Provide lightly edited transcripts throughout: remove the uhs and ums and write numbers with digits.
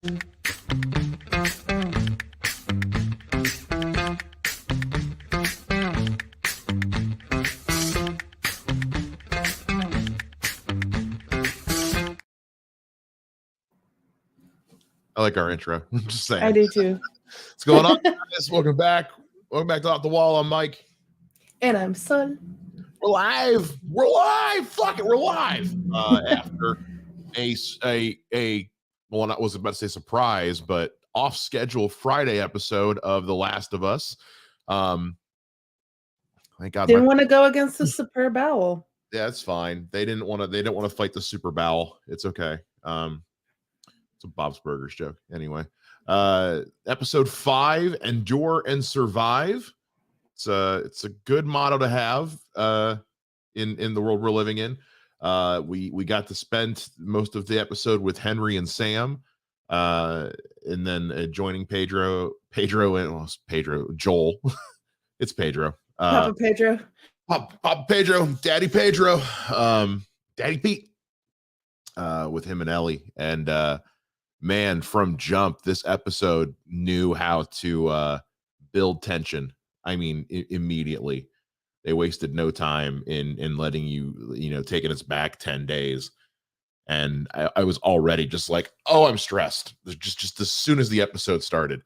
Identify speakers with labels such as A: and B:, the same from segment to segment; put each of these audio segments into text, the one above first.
A: I like our intro. I'm just saying.
B: I do too.
A: What's going on, guys? Welcome back. Welcome back to Off the Wall. I'm Mike.
B: And I'm Sol.
A: We're live. We're live. Fuck it. We're live. After well, I was about to say surprise, but off schedule Friday episode of The Last of Us. Thank God.
B: Didn't want to go against the Super Bowel.
A: Yeah, it's fine. They didn't want to fight the Super Bowel. It's okay. It's a Bob's Burgers joke. Anyway, episode 5, Endure and Survive. It's a good motto to have in the world we're living in. We got to spend most of the episode with Henry and Sam, and then joining Joel. It's Pedro.
B: Papa Pedro.
A: Papa Pedro, Daddy Pedro, Daddy Pete, with him and Ellie. And man, from jump, this episode knew how to build tension. I mean, immediately. They wasted no time in letting you taking us back 10 days. And I was already just like, oh, I'm stressed. Just as soon as the episode started.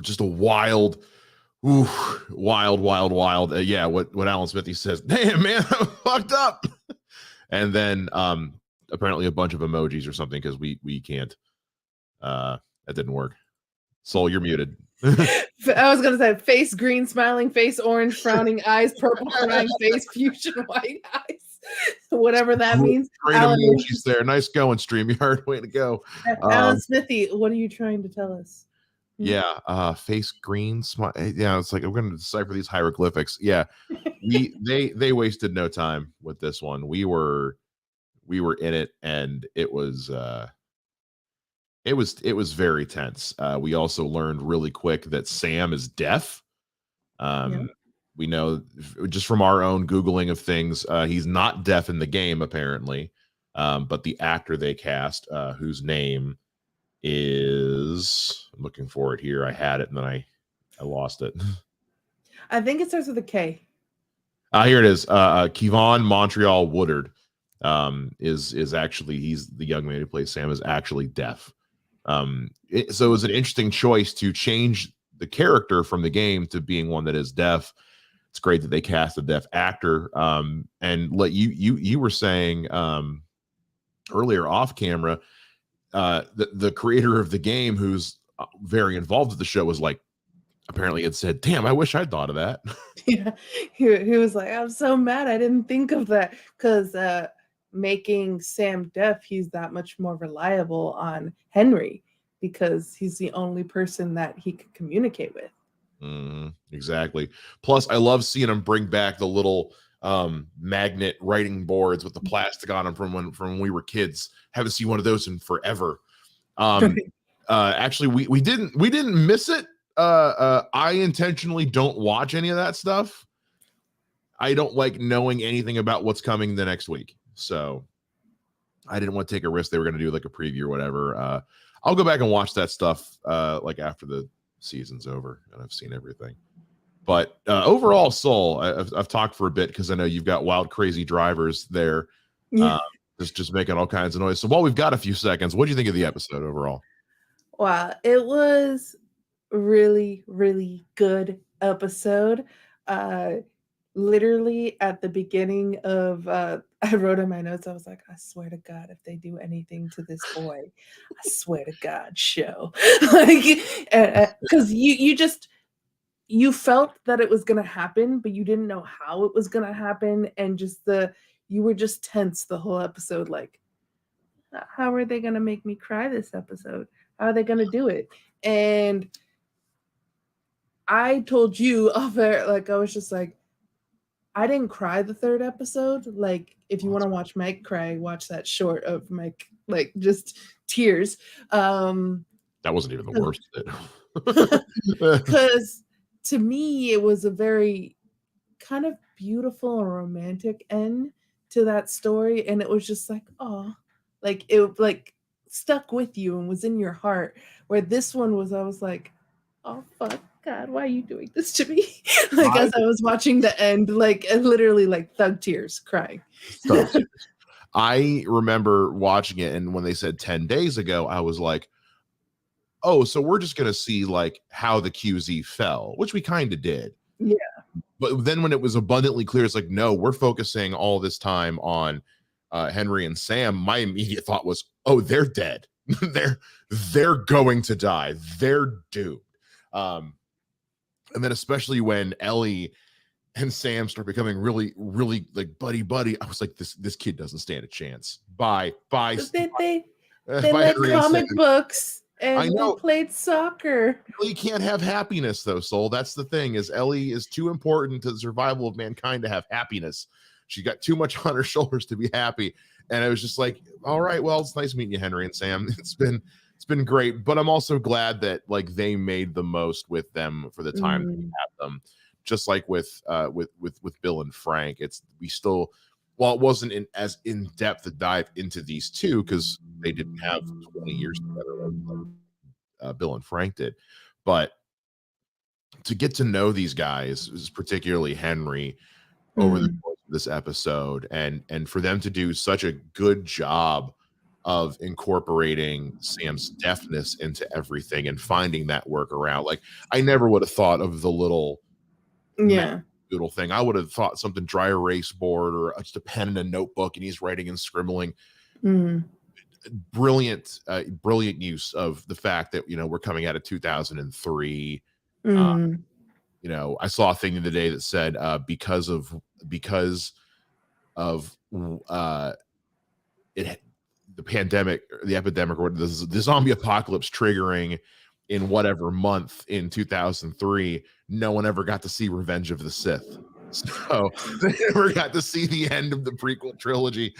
A: Just a wild. Yeah, what Alan Smithy says, damn, man, I fucked up. And then apparently a bunch of emojis or something, because we can't. That didn't work. Sol, you're muted.
B: I was gonna say face green, smiling face, orange, frowning eyes, purple crying face, fusion white eyes. Whatever that means.
A: Great emojis there. Nice going, StreamYard. Way to go.
B: Alan Smithy, what are you trying to tell us?
A: Yeah, face green, smile. Yeah, it's like I'm going to decipher these hieroglyphics. Yeah, they wasted no time with this one. We were in it, and it was very tense. We also learned really quick that Sam is deaf. We know just from our own Googling of things, he's not deaf in the game apparently, but the actor they cast, whose name is, I'm looking for it here. I had it and then I lost it.
B: I think it starts with a K.
A: Here it is. Kevon Montreal Woodard is actually, he's the young man who plays Sam, is actually deaf. So it was an interesting choice to change the character from the game to being one that is deaf. It's great that they cast a deaf actor. And let you were saying earlier off camera, the creator of the game, who's very involved with the show, was like, apparently had said, damn, I wish I'd thought of that.
B: Yeah, he was like, I'm so mad I didn't think of that, because making Sam deaf, he's that much more reliable on Henry, because he's the only person that he could communicate with.
A: Exactly. Plus, I love seeing him bring back the little magnet writing boards with the plastic on them from when we were kids. Haven't seen one of those in forever. Actually, we didn't miss it. I intentionally don't watch any of that stuff. I don't like knowing anything about what's coming the next week, so I didn't want to take a risk. They were going to do like a preview or whatever. I'll go back and watch that stuff like after the season's over and I've seen everything. But overall, Sol, I've talked for a bit because I know you've got wild, crazy drivers there, just making all kinds of noise. So while we've got a few seconds, what do you think of the episode overall?
B: Wow, it was really, really good episode. Literally at the beginning of, I wrote in my notes, I was like, I swear to God, if they do anything to this boy, I swear to God, show. Like, because you felt that it was going to happen, but you didn't know how it was going to happen. And you were just tense the whole episode. Like, how are they going to make me cry this episode? How are they going to do it? And I told you off air, like, I was just like, I didn't cry the third episode. Like, if you want to watch Mike cry, watch that short of Mike, like, just tears.
A: That wasn't even the worst.
B: Because to me, it was a very kind of beautiful and romantic end to that story. And it was just like, oh, like, it, like, stuck with you and was in your heart. Where this one was, I was like, oh fuck, God, why are you doing this to me? Like
A: I
B: as I was watching the end, like literally like thug tears, crying.
A: thug tears. I remember watching it, and when they said 10 days ago, I was like, oh, so we're just gonna see like how the QZ fell, which we kind of did.
B: Yeah.
A: But then when it was abundantly clear, it's like, no, we're focusing all this time on Henry and Sam. My immediate thought was, oh, they're dead. they're going to die. They're doomed. And then especially when Ellie and Sam start becoming really, really like buddy. I was like, this kid doesn't stand a chance. Bye.
B: They
A: Bye,
B: read
A: Henry and
B: comic
A: Sam.
B: books
A: I
B: and they
A: know.
B: played soccer.
A: Ellie can't have happiness though, Soul. That's the thing, is Ellie is too important to the survival of mankind to have happiness. She got too much on her shoulders to be happy. And I was just like, all right, well, it's nice meeting you, Henry and Sam. It's been great. But I'm also glad that like they made the most with them for the time that we had them. Just like with Bill and Frank. We still, while it wasn't as in-depth a dive into these two, because they didn't have 20 years together like Bill and Frank did, but to get to know these guys, particularly Henry, over the course of this episode, and for them to do such a good job of incorporating Sam's deafness into everything and finding that workaround. Like, I never would have thought of the little doodle thing. I would have thought something dry erase board or just a pen and a notebook, and he's writing and scribbling. Brilliant use of the fact that we're coming out of 2003. I saw a thing the other day that said because of it, the pandemic, the epidemic, or the zombie apocalypse triggering in whatever month in 2003, no one ever got to see Revenge of the Sith. So they never got to see the end of the prequel trilogy.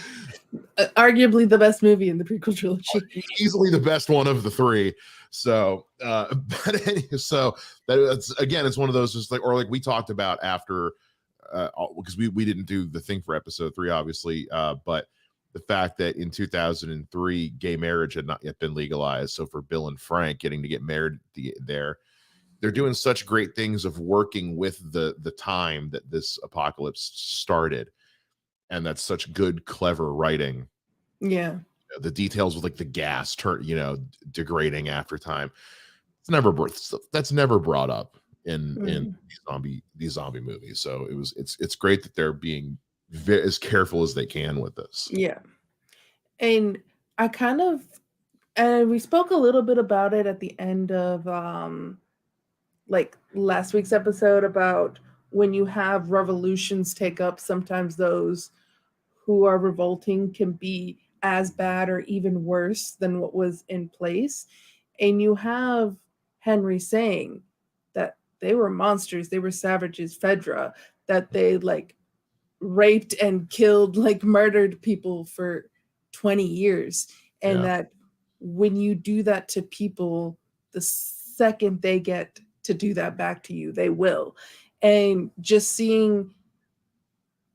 B: Arguably the best movie in the prequel trilogy.
A: Easily the best one of the three. So, but anyway, so that's, again, it's one of those just like, or like we talked about after, because we didn't do the thing for episode 3, obviously, but the fact that in 2003, gay marriage had not yet been legalized. So for Bill and Frank getting to get married there, they're doing such great things of working with the time that this apocalypse started. And that's such good, clever writing.
B: Yeah.
A: The details with like the gas degrading after time. That's never brought up in these zombie movies. So it's great that they're being as careful as they can with this.
B: Yeah. And I and we spoke a little bit about it at the end of like last week's episode about when you have revolutions take up, sometimes those who are revolting can be as bad or even worse than what was in place. And you have Henry saying that they were monsters, they were savages, Fedra, that they like raped and killed, like murdered people for 20 years. And that when you do that to people, the second they get to do that back to you, they will. And just seeing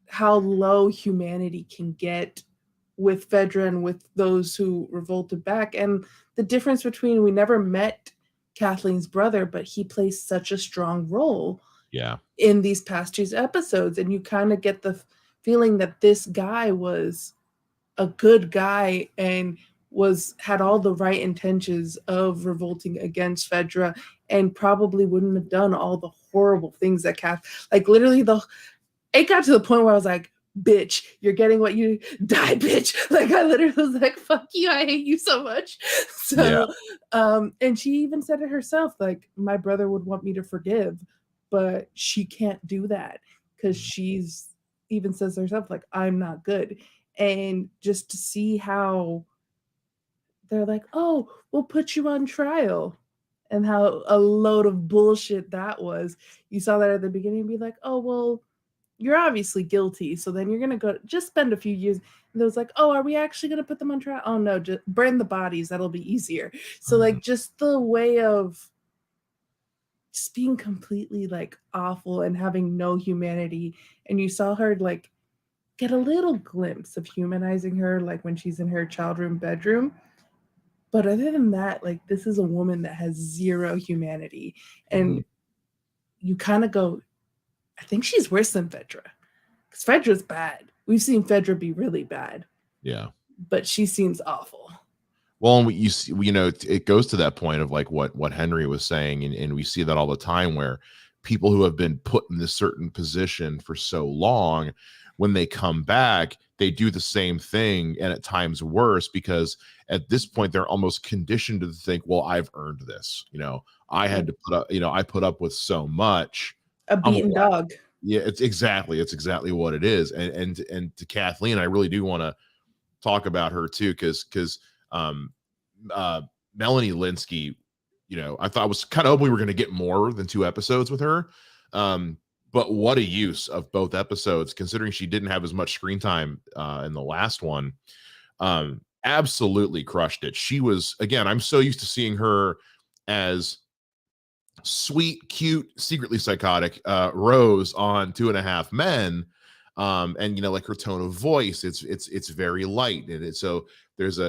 B: how low humanity can get with Fedra and with those who revolted back. And the difference between, we never met Kathleen's brother, but he plays such a strong role in these past 2 episodes. And you kind of get the feeling that this guy was a good guy and had all the right intentions of revolting against Fedra, and probably wouldn't have done all the horrible things that like literally it got to the point where I was like, bitch, you're getting what you die, bitch. Like I literally was like, fuck you, I hate you so much. So and she even said it herself, like, my brother would want me to forgive, but she can't do that because she's even says herself, like, I'm not good. And just to see how they're like, oh, we'll put you on trial, and how a load of bullshit that was. You saw that at the beginning and be like, oh, well, you're obviously guilty, so then you're going to go just spend a few years. And it was like, oh, are we actually going to put them on trial? Oh, no, just burn the bodies. That'll be easier. So, like, just the way of just being completely, like, awful and having no humanity. And you saw her, like, get a little glimpse of humanizing her, like, when she's in her child room bedroom. But other than that, like, this is a woman that has zero humanity. And you kind of go, I think she's worse than Fedra. Because Fedra's bad. We've seen Fedra be really bad.
A: Yeah.
B: But she seems awful.
A: Well, and you see, you know, it goes to that point of like what Henry was saying, and we see that all the time where people who have been put in this certain position for so long, when they come back, they do the same thing, and at times worse, because at this point they're almost conditioned to think, well, I've earned this. You know, I had to put up, you know, I put up with so much.
B: A
A: I'm
B: beaten dog.
A: Yeah, it's exactly what it is. And to Kathleen, I really do want to talk about her too, because um, Melanie Linsky, you know, I thought was kind of hoping we were going to get more than 2 episodes with her. But what a use of both episodes, considering she didn't have as much screen time in the last one. Absolutely crushed it. She was, again, I'm so used to seeing her as sweet, cute, secretly psychotic Rose on 2.5 Men. And you know, like her tone of voice, it's very light, and so there's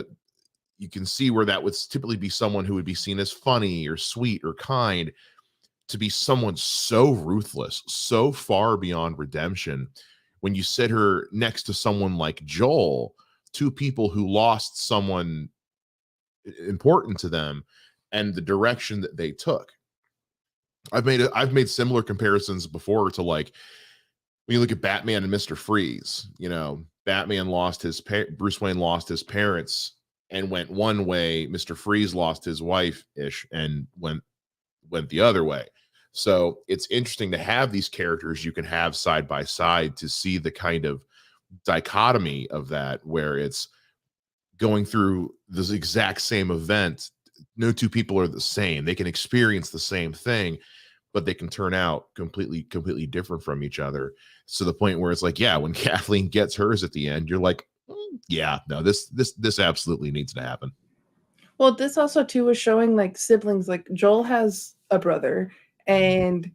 A: you can see where that would typically be someone who would be seen as funny or sweet or kind, to be someone so ruthless, so far beyond redemption. When you sit her next to someone like Joel, 2 people who lost someone important to them, and the direction that they took. I've made similar comparisons before to, like, when you look at Batman and Mr. Freeze. You know, Batman lost his Bruce Wayne lost his parents and went one way. Mr. Freeze lost his wife ish and went the other way. So it's interesting to have these characters you can have side by side to see the kind of dichotomy of that, where it's going through this exact same event. No 2 people are the same. They can experience the same thing, but they can turn out completely different from each other. To the point where it's like, yeah, when Kathleen gets hers at the end, you're like, yeah, no, this absolutely needs to happen.
B: Well, this also too was showing like siblings. Like Joel has a brother, and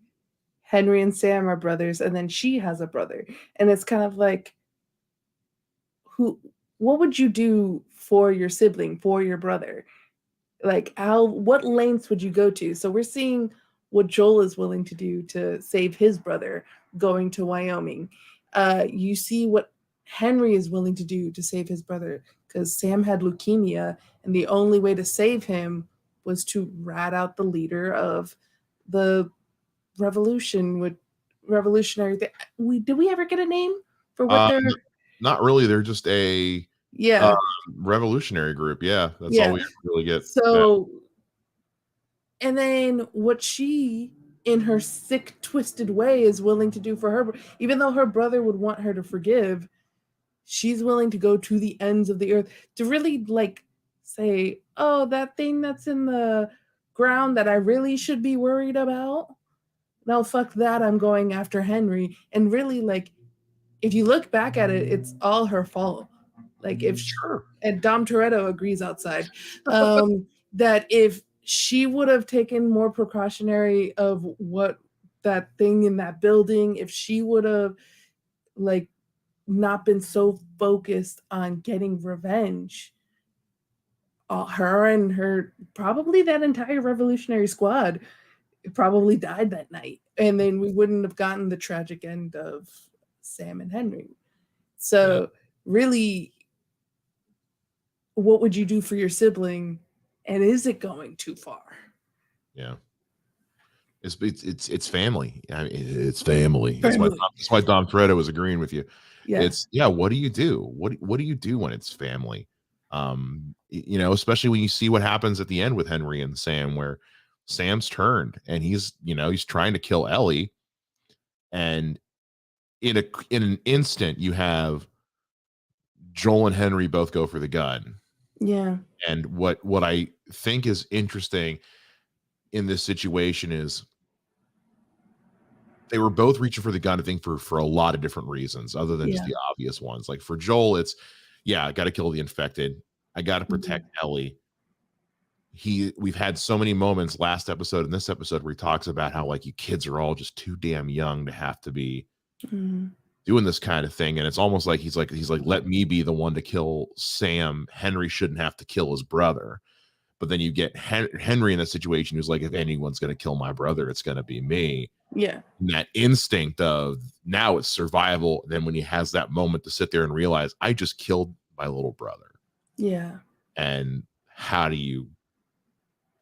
B: Henry and Sam are brothers, and then she has a brother. And it's kind of like, what would you do for your sibling, for your brother? Like, what lengths would you go to? So we're seeing what Joel is willing to do to save his brother, going to Wyoming. You see what Henry is willing to do to save his brother, because Sam had leukemia, and the only way to save him was to rat out the leader of the revolutionary thing. Did we ever get a name for what they're?
A: Not really. They're just a revolutionary group. Yeah, that's all we really get.
B: So, and then what she, in her sick, twisted way, is willing to do for her, even though her brother would want her to forgive, she's willing to go to the ends of the earth to really, like, say, oh, that thing that's in the ground that I really should be worried about, no, fuck that, I'm going after Henry. And really, like, if you look back at it, it's all her fault. Like, and Dom Toretto agrees outside, that if she would have taken more precautionary of what that thing in that building, if she would have, like, not been so focused on getting revenge, her and her, probably that entire revolutionary squad, probably died that night, and then we wouldn't have gotten the tragic end of Sam and Henry. So really, what would you do for your sibling, and is it going too far?
A: Yeah, it's family. I mean, it's family. That's why Dom Toretto was agreeing with you.
B: Yeah.
A: It's what do you do? What do you do when it's family? You know, especially when you see what happens at the end with Henry and Sam, where Sam's turned and he's trying to kill Ellie, and in an instant you have Joel and Henry both go for the gun.
B: Yeah.
A: And what I think is interesting in this situation is they were both reaching for the gun, I think, for a lot of different reasons, other than just the obvious ones. Like for Joel, it's, I got to kill the infected. I got to protect Ellie. We've had so many moments last episode and this episode where he talks about how, like, you kids are all just too damn young to have to be doing this kind of thing. And it's almost like he's like, let me be the one to kill Sam. Henry shouldn't have to kill his brother. But then you get Henry in a situation who's like, if anyone's going to kill my brother, it's going to be me.
B: Yeah.
A: And that instinct of now it's survival. Then when he has that moment to sit there and realize I just killed my little brother.
B: Yeah.
A: And how do you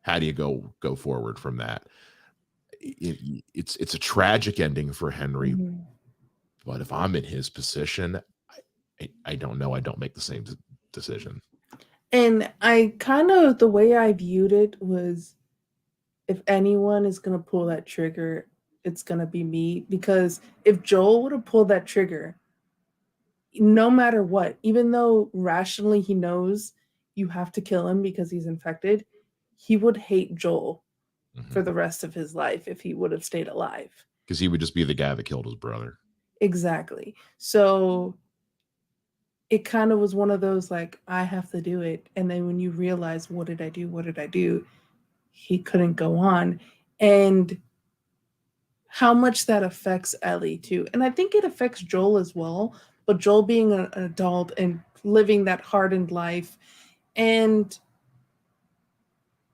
A: go forward from that? It's a tragic ending for Henry.
B: Mm-hmm.
A: But if I'm in his position, I don't know. I don't make the same decision.
B: And I kind of, the way I viewed it was, if anyone is going to pull that trigger, it's going to be me. Because if Joel would have pulled that trigger, no matter what, even though rationally he knows you have to kill him because he's infected, he would hate Joel for the rest of his life if he would have stayed alive.
A: Because he would just be the guy that killed his brother.
B: Exactly. So it kind of was one of those, like, I have to do it. And then when you realize, what did I do? He couldn't go on. And how much that affects Ellie too. And I think it affects Joel as well. But Joel being an adult and living that hardened life, and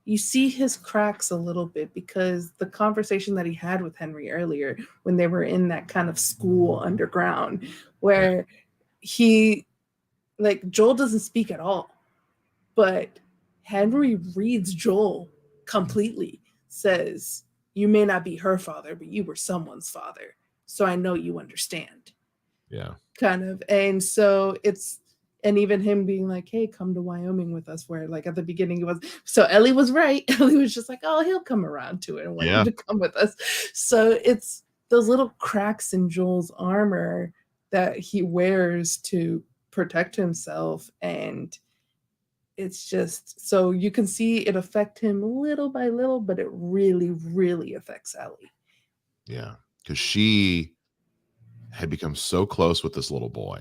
B: you see his cracks a little bit because the conversation that he had with Henry earlier when they were in that kind of school underground, where he, like, Joel doesn't speak at all, but Henry reads Joel completely, says, you may not be her father, but you were someone's father. So I know you understand.
A: Yeah.
B: Kind of. And so it's, and even him being like, hey, come to Wyoming with us, where like at the beginning it was, so Ellie was right. Ellie was just like, oh, he'll come around to it and want you to come with us. So it's those little cracks in Joel's armor that he wears to protect himself. And it's just, so you can see it affect him little by little, but it really, really affects Ellie.
A: Yeah. Because she had become so close with this little boy.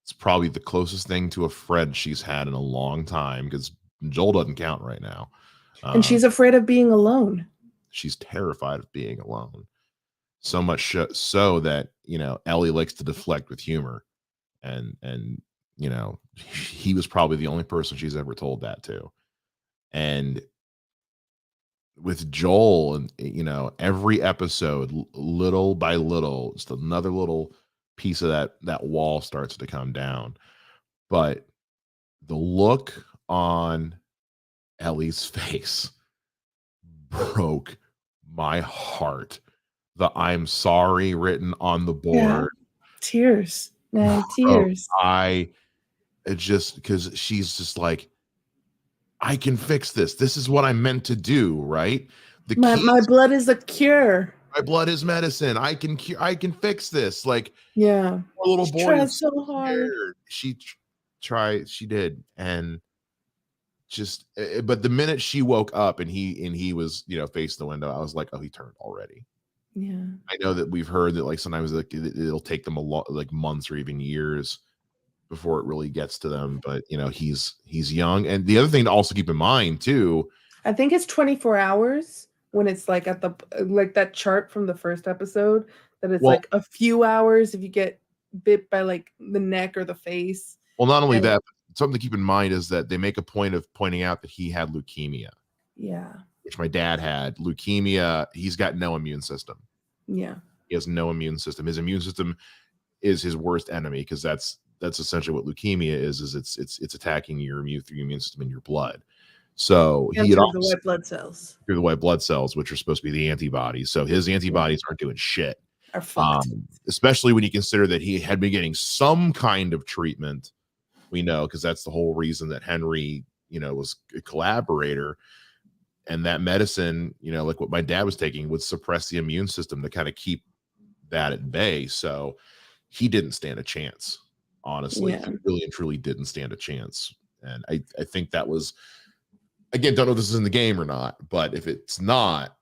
A: It's probably the closest thing to a friend she's had in a long time, because Joel doesn't count right now.
B: And she's afraid of being alone.
A: She's terrified of being alone. So much so that, you know, Ellie likes to deflect with humor. And you know, he was probably the only person she's ever told that to. And with Joel, and you know, every episode, little by little, just another little piece of that wall starts to come down. But the look on Ellie's face broke my heart. The I'm sorry written on the board.
B: Yeah. Tears. Man, tears.
A: It just, because she's just like, I can fix this. This is what I'm meant to do, right?
B: My blood is a cure.
A: My blood is medicine. I can fix this. Like,
B: yeah,
A: a little boy tried
B: so hard.
A: She tried. She did, and just. But the minute she woke up and he was, you know, facing the window, I was like, oh, he turned already.
B: Yeah,
A: I know that we've heard that, like, sometimes like it'll take them a lot, like months or even years before it really gets to them. But you know, he's young. And the other thing to also keep in mind too,
B: I think it's 24 hours when it's like at the, like that chart from the first episode, that it's like a few hours if you get bit by like the neck or the face.
A: Well, not only that, but something to keep in mind is that they make a point of pointing out that he had leukemia. Yeah. Which my dad had. Leukemia, he's got no immune system. Yeah. He has no immune system. His immune system is his worst enemy, because that's essentially what leukemia is it's attacking your immune system in your blood. So
B: and
A: he
B: through the white blood cells.
A: Through the white blood cells, which are supposed to be the antibodies. So his antibodies aren't doing shit. Especially when you consider that he had been getting some kind of treatment. We know, because that's the whole reason that Henry, you know, was a collaborator. And that medicine, you know, like what my dad was taking, would suppress the immune system to kind of keep that at bay. So he didn't stand a chance. Honestly, he really and truly didn't stand a chance. And I think that was, again, don't know if this is in the game or not, but if it's not,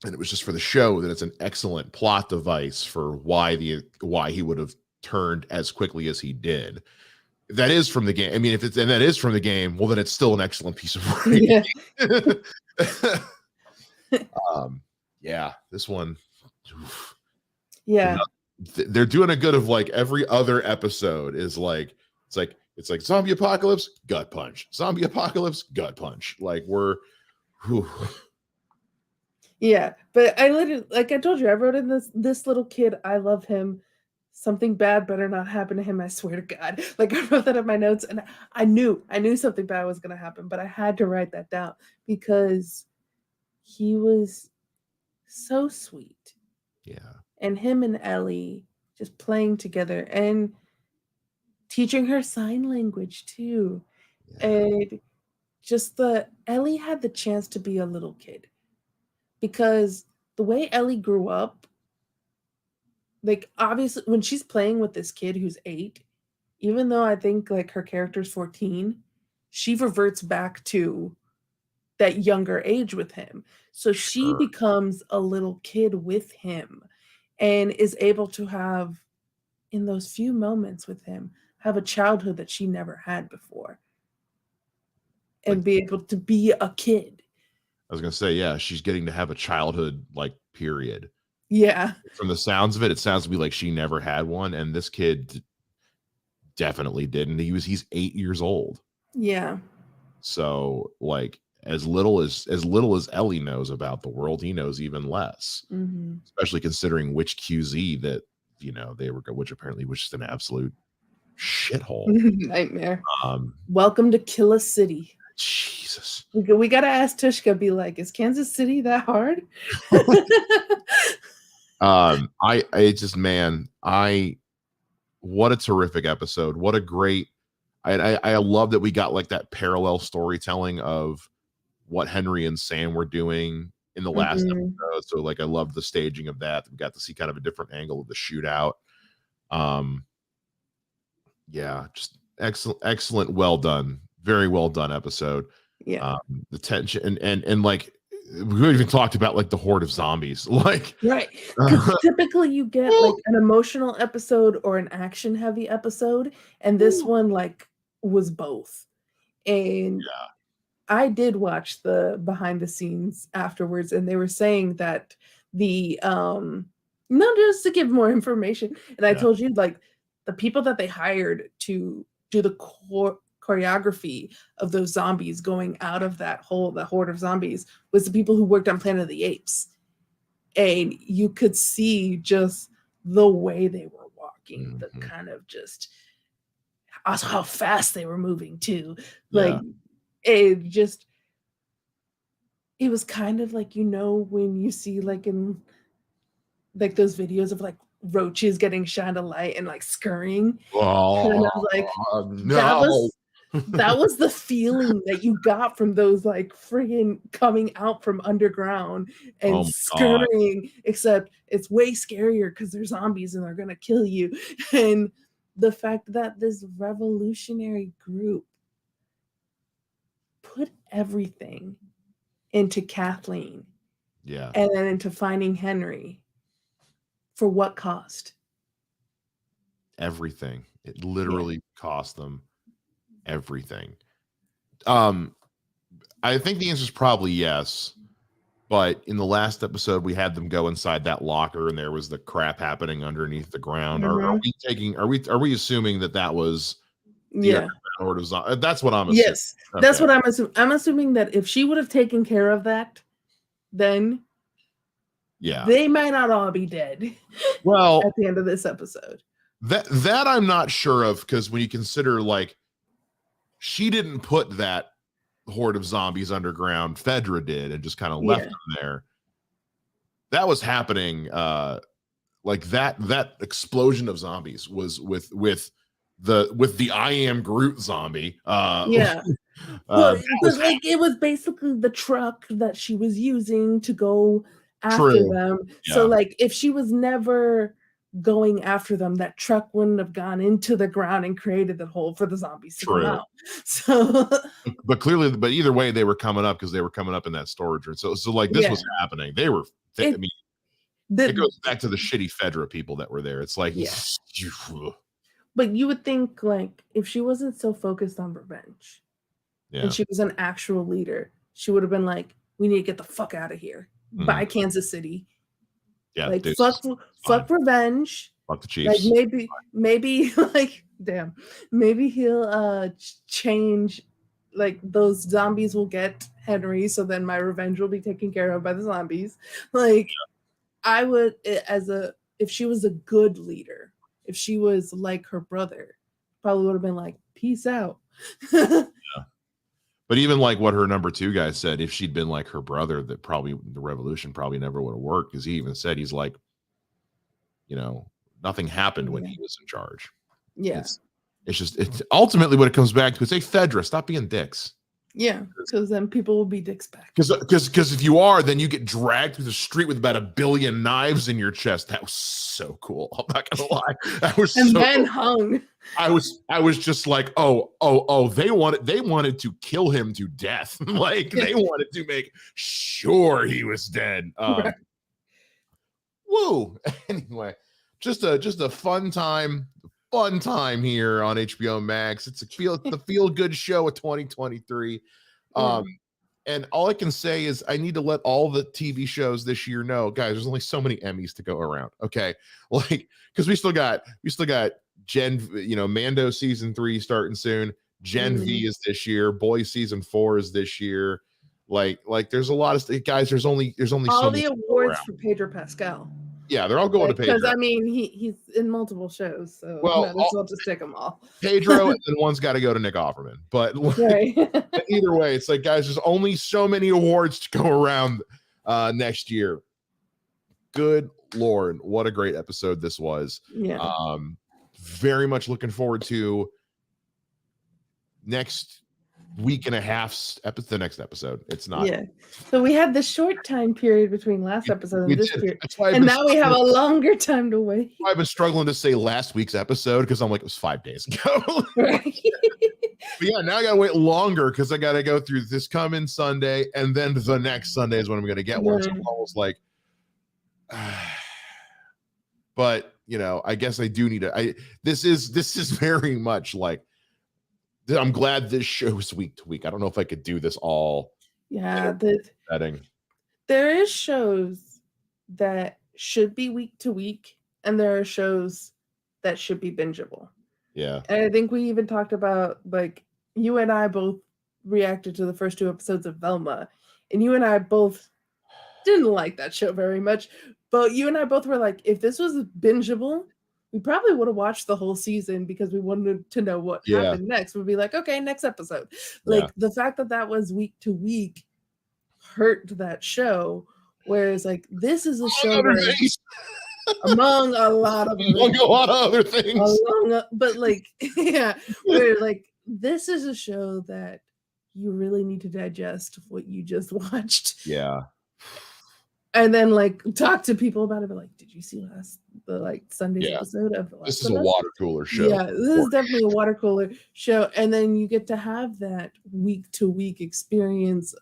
A: and it was just for the show, then it's an excellent plot device for why he would have turned as quickly as he did. If that is from the game, I mean, that is from the game, well, then it's still an excellent piece of writing. Yeah, this one. Oof. Yeah. They're doing a good of like every other episode is like, it's like, It's like zombie apocalypse, gut punch. Zombie apocalypse, gut punch. Like we're whew.
B: Yeah, but I literally, like I told you, I wrote in this little kid, I love him. Something bad better not happen to him, I swear to God. Like I wrote that in my notes, and I knew something bad was gonna happen, but I had to write that down because he was so sweet.
A: Yeah.
B: And him and Ellie just playing together and teaching her sign language too.
A: Yeah.
B: And just Ellie had the chance to be a little kid. Because the way Ellie grew up, like obviously when she's playing with this kid who's 8, even though I think like her character's 14, she reverts back to that younger age with him. So she
A: Sure.
B: becomes a little kid with him and is able to have, in those few moments with him, have a childhood that she never had before and
A: Like,
B: be able to be a kid.
A: I was gonna say, yeah, she's getting to have a childhood, like, period.
B: Yeah.
A: From the sounds of it, it sounds to me like she never had one, and this kid definitely didn't. He's 8 years old.
B: Yeah.
A: So, like, as little as Ellie knows about the world, he knows even less.
B: Mm-hmm.
A: Especially considering which QZ that they were, which apparently was just an absolute shithole.
B: Nightmare.
A: Um,
B: Welcome to Killa City.
A: Jesus.
B: We gotta ask Tushka, be like, is Kansas City that hard?
A: I just, man, what a terrific episode. What a great, I love that we got like that parallel storytelling of what Henry and Sam were doing in the last episode. So like, I loved the staging of that. We got to see kind of a different angle of the shootout. Yeah, just excellent, well done, very well done episode.
B: Yeah.
A: The tension and like we even talked about like the horde of zombies, like
B: right. Because typically you get like an emotional episode or an action heavy episode, and this one like was both. And
A: yeah.
B: I did watch the behind the scenes afterwards, and they were saying that the not just to give more information, and I told you like the people that they hired to do the choreography of those zombies going out of the horde of zombies, was the people who worked on Planet of the Apes. And you could see just the way they were walking, the kind of just also how fast they were moving too. Like it was kind of like, when you see like in like those videos of like roaches getting shined a light and like scurrying. Kind of like
A: no.
B: that was the feeling that you got from those like friggin' coming out from underground and scurrying, except it's way scarier because they're zombies and they're gonna kill you. And the fact that this revolutionary group put everything into Kathleen, and then into finding Henry, for what cost?
A: Everything. It literally cost them everything. I think the answer is probably yes, but in the last episode we had them go inside that locker and there was the crap happening underneath the ground. Are we assuming that was horde of zombies? That's what I'm assuming.
B: Yes, that's what I'm assuming. I'm assuming that if she would have taken care of that, then they might not all be dead.
A: Well,
B: at the end of this episode,
A: that I'm not sure of, because when you consider like she didn't put that horde of zombies underground, Fedra did, and just kind of left them there. That was happening. Like that explosion of zombies was with the I am Groot zombie.
B: like it was basically the truck that she was using to go after them. So like if she was never going after them, that truck wouldn't have gone into the ground and created the hole for the zombies to come out. So
A: but either way they were coming up, because they were coming up in that storage room. So like this was happening. They were I mean, it goes back to the shitty Fedra people that were there. It's like
B: but you would think like if she wasn't so focused on revenge and she was an actual leader, she would have been like, we need to get the fuck out of here. By Kansas City. Like fuck revenge.
A: Fuck the Chiefs.
B: Like maybe like Damn. Maybe he'll change, like those zombies will get Henry, so then my revenge will be taken care of by the zombies. Like I would, if she was a good leader, if she was like her brother, probably would have been like, peace out.
A: Yeah. But even like what her number 2 guy said, if she'd been like her brother, that probably the revolution probably never would have worked, because he even said, he's like, nothing happened when he was in charge.
B: Yeah.
A: It's just, it's ultimately what it comes back to is, hey, Fedra, stop being dicks.
B: Yeah, because then people will be dicks back.
A: Because if you are, then you get dragged through the street with about 1 billion knives in your chest. That was so cool. I'm not gonna lie. That was
B: and
A: so
B: then
A: cool.
B: hung.
A: I was just like, oh, they wanted to kill him to death. Like they wanted to make sure he was dead.
B: Right.
A: Woo. Anyway, just a fun time here on HBO Max. It's the feel good show of 2023. And all I can say is I need to let all the TV shows this year know, guys, there's only so many Emmys to go around. Okay. Like, because we still got Mando season 3 starting soon. Gen V is this year. Boys season 4 is this year. Like there's a lot of guys. There's only
B: all
A: so
B: the awards for Pedro Pascal.
A: Yeah, they're all going to Pedro.
B: Because I mean, he's in multiple shows, so might as well just take them all.
A: Pedro, and then one's got to go to Nick Offerman. But either way, it's like, guys, there's only so many awards to go around next year. Good Lord, what a great episode this was.
B: Yeah.
A: Very much looking forward to next week and a half's the next episode. It's not.
B: Yeah. So we had the short time period between last episode and this period. And now we have a longer time to wait.
A: I've been struggling to say last week's episode because I'm like, it was 5 days ago.
B: Right.
A: But yeah, now I gotta wait longer because I gotta go through this coming Sunday, and then the next Sunday is when I'm gonna get one. So I'm almost like, but I guess I do need to. This is very much like, I'm glad this shows week to week. I don't know if I could do this all.
B: Yeah,
A: setting.
B: There is shows that should be week to week, and there are shows that should be bingeable.
A: Yeah.
B: And I think we even talked about, like, you and I both reacted to the first 2 episodes of Velma, and you and I both didn't like that show very much. But you and I both were like, if this was bingeable, we probably would have watched the whole season because we wanted to know what happened next. We'd be like, okay, next episode. Like the fact that was week to week hurt that show. Whereas like this is a show where, among a lot of
A: other things.
B: But like, yeah, where like this is a show that you really need to digest what you just watched.
A: Yeah.
B: And then like talk to people about it, but like, did you see the Sunday's episode of the last?
A: This is a water cooler show.
B: Yeah, this is definitely a water cooler show. And then you get to have that week to week experience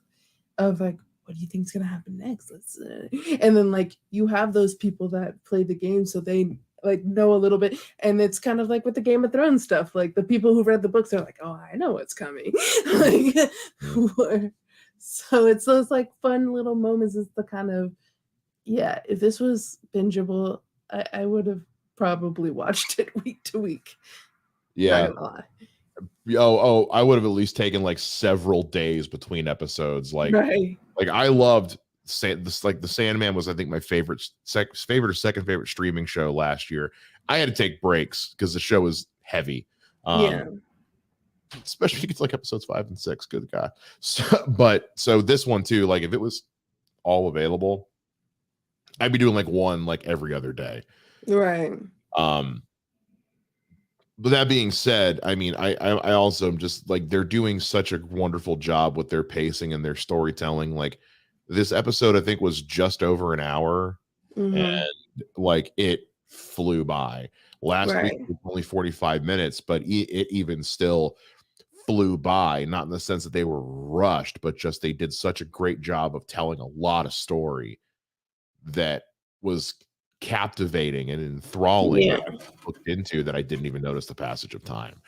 B: of like, what do you think is gonna happen next? And then like you have those people that play the game, so they like know a little bit. And it's kind of like with the Game of Thrones stuff. Like the people who read the books are like, oh, I know what's coming. So it's those like fun little moments. It's the kind of, if this was bingeable, I would have probably watched it week to week.
A: Yeah. I would have at least taken like several days between episodes. Like I loved this. Like the Sandman was, I think, my favorite or second favorite streaming show last year. I had to take breaks because the show was heavy. Especially if it's like episodes 5 and 6. Good God. So this one too, like if it was all available, I'd be doing like one like every other day.
B: Right.
A: But that being said, I mean, I also am just like, they're doing such a wonderful job with their pacing and their storytelling. Like this episode, I think, was just over an hour, and like it flew by. Last week was only 45 minutes, but it even still flew by, not in the sense that they were rushed, but just they did such a great job of telling a lot of story that was captivating and enthralling looked into, that I didn't even notice the passage of time.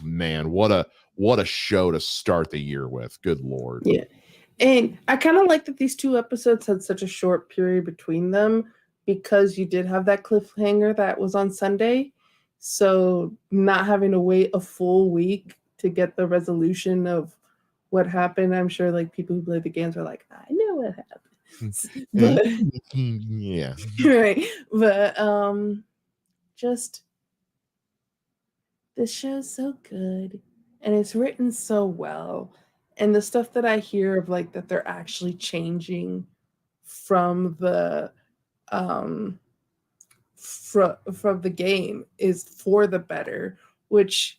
A: Man, what a show to start the year with. Good Lord.
B: And I kind of like that these 2 episodes had such a short period between them, because you did have that cliffhanger that was on Sunday. So not having to wait a full week to get the resolution of what happened, I'm sure like people who play the games are like, I know what happened. But
A: Yeah.
B: right. But just this show's so good and it's written so well. And the stuff that I hear of like that they're actually changing from the um from the game is for the better, which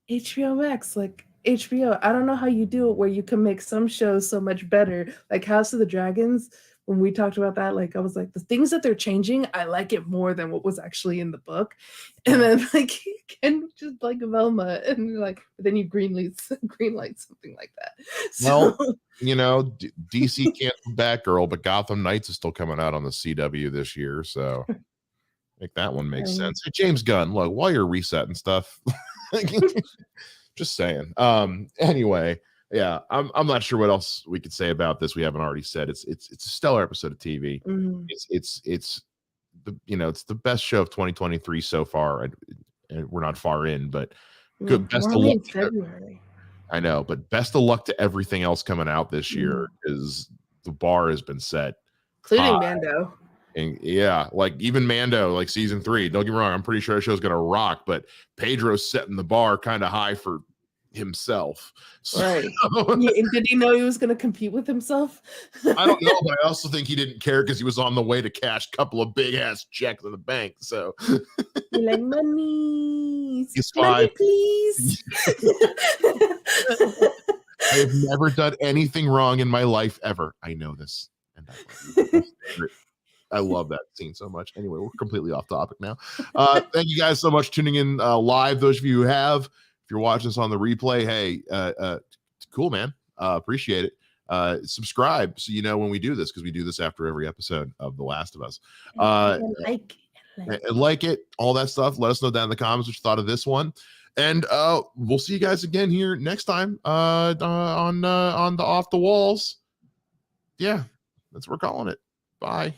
B: HBO Max, like HBO, I don't know how you do it where you can make some shows so much better. Like House of the Dragons, when we talked about that, like I was like, the things that they're changing, I like it more than what was actually in the book. And then like you can just like Velma and like but then you greenlight something like that. So
A: Well, you know, DC canceled Batgirl, but Gotham Knights is still coming out on the CW this year, so make that one make sense. Hey, James Gunn, look, while you're resetting stuff, just saying. Anyway, yeah, I'm not sure what else we could say about this. We haven't already said it's a stellar episode of TV. It's the it's the best show of 2023 so far, and we're not far in, but good. Best of luck.
B: February.
A: I know, but best of luck to everything else coming out this year because the bar has been set,
B: including Mando.
A: And yeah, like even Mando, like season 3. Don't get me wrong, I'm pretty sure the show's gonna rock, but Pedro's setting the bar kind of high for himself.
B: Right. Did he know he was going to compete with himself?
A: I don't know, but I also think he didn't care because he was on the way to cash a couple of big ass checks in the bank. So
B: you're like, money,
A: money,
B: please.
A: I have never done anything wrong in my life ever. I know this, and I love that scene so much. Anyway, we're completely off topic now. Thank you guys so much for tuning in live. Those of you who have. If you're watching this on the replay, hey, cool, man. Appreciate it. Subscribe so you know when we do this, because we do this after every episode of The Last of Us. Like it, all that stuff. Let us know down in the comments what you thought of this one. And we'll see you guys again here next time on the Off the Walls. Yeah, that's what we're calling it. Bye.